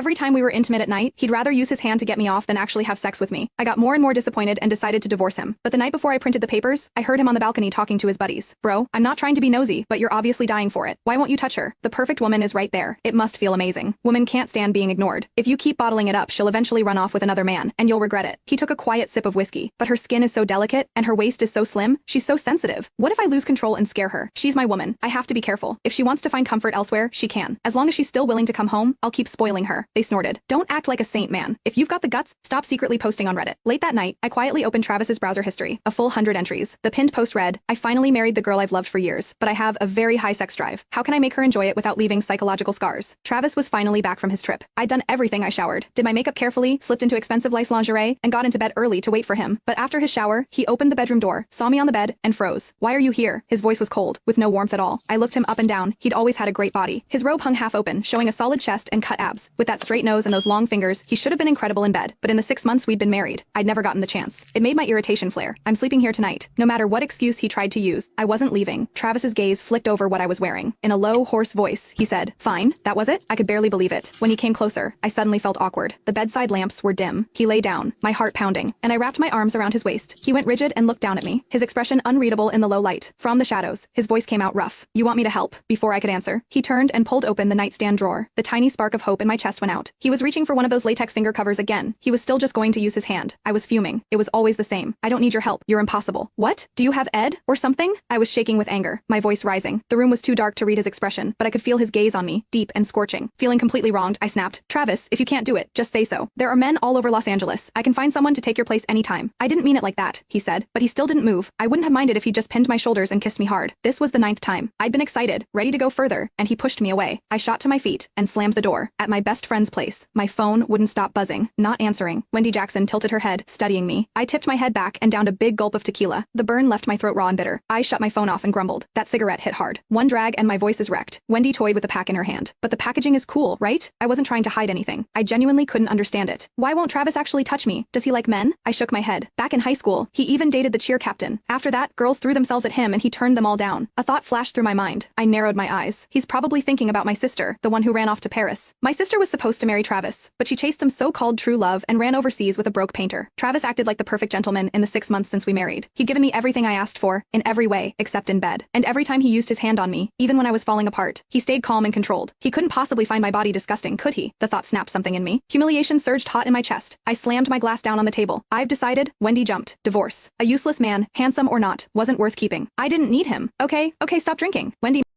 Every time we were intimate at night, he'd rather use his hand to get me off than actually have sex with me. I got more and more disappointed and decided to divorce him. But the night before I printed the papers, I heard him on the balcony talking to his buddies. Bro, I'm not trying to be nosy, but you're obviously dying for it. Why won't you touch her? The perfect woman is right there. It must feel amazing. Women can't stand being ignored. If you keep bottling it up, she'll eventually run off with another man, and you'll regret it. He took a quiet sip of whiskey, but her skin is so delicate, and her waist is so slim, she's so sensitive. What if I lose control and scare her? She's my woman. I have to be careful. If she wants to find comfort elsewhere, she can. As long as she's still willing to come home, I'll keep spoiling her. They snorted. Don't act like a saint, man. If you've got the guts, stop secretly posting on Reddit. Late that night, I quietly opened Travis's browser history, a full 100 entries. The pinned post read, I finally married the girl I've loved for years, but I have a very high sex drive. How can I make her enjoy it without leaving psychological scars? Travis was finally back from his trip. I'd done everything. I showered, did my makeup carefully, slipped into expensive lace lingerie, and got into bed early to wait for him. But after his shower, he opened the bedroom door, saw me on the bed, and froze. Why are you here? His voice was cold, with no warmth at all. I looked him up and down. He'd always had a great body. His robe hung half open, showing a solid chest and cut abs. With that straight nose and those long fingers, he should have been incredible in bed. But in the 6 months we'd been married, I'd never gotten the chance. It made my irritation flare. I'm sleeping here tonight. No matter what excuse he tried to use, I wasn't leaving. Travis's gaze flicked over what I was wearing. In a low, hoarse voice, he said, fine, that was it? I could barely believe it. When he came closer, I suddenly felt awkward. The bedside lamps were dim. He lay down, my heart pounding, and I wrapped my arms around his waist. He went rigid and looked down at me, his expression unreadable in the low light. From the shadows, his voice came out rough. You want me to help? Before I could answer, he turned and pulled open the nightstand drawer. The tiny spark of hope in my chest went out. He was reaching for one of those latex finger covers again. He was still just going to use his hand. I was fuming. It was always the same. I don't need your help. You're impossible. What? Do you have Ed? Or something? I was shaking with anger, my voice rising. The room was too dark to read his expression, but I could feel his gaze on me, deep and scorching. Feeling completely wronged, I snapped, Travis, if you can't do it, just say so. There are men all over Los Angeles. I can find someone to take your place anytime. I didn't mean it like that, he said, but he still didn't move. I wouldn't have minded if he just pinned my shoulders and kissed me hard. This was the 9th time. I'd been excited, ready to go further, and he pushed me away. I shot to my feet and slammed the door. At my best friend's place, my phone wouldn't stop buzzing, not answering. Wendy Jackson tilted her head, studying me. I tipped my head back and downed a big gulp of tequila. The burn left my throat raw and bitter. I shut my phone off and grumbled. That cigarette hit hard. One drag and my voice is wrecked. Wendy toyed with the pack in her hand. But the packaging is cool, right? I wasn't trying to hide anything. I genuinely couldn't understand it. Why won't Travis actually touch me? Does he like men? I shook my head. Back in high school, he even dated the cheer captain. After that, girls threw themselves at him and he turned them all down. A thought flashed through my mind. I narrowed my eyes. He's probably thinking about my sister, the one who ran off to Paris. My sister was supposed to marry Travis, but she chased some so-called true love and ran overseas with a broke painter. Travis acted like the perfect gentleman in the 6 months since we married. He'd given me everything I asked for, in every way, except in bed. And every time he used his hand on me, even when I was falling apart, he stayed calm and controlled. He couldn't possibly find my body disgusting, could he? The thought snapped something in me. Humiliation surged hot in my chest. I slammed my glass down on the table. I've decided. Wendy jumped. Divorce. A useless man, handsome or not, wasn't worth keeping. I didn't need him. Okay, stop drinking. Wendy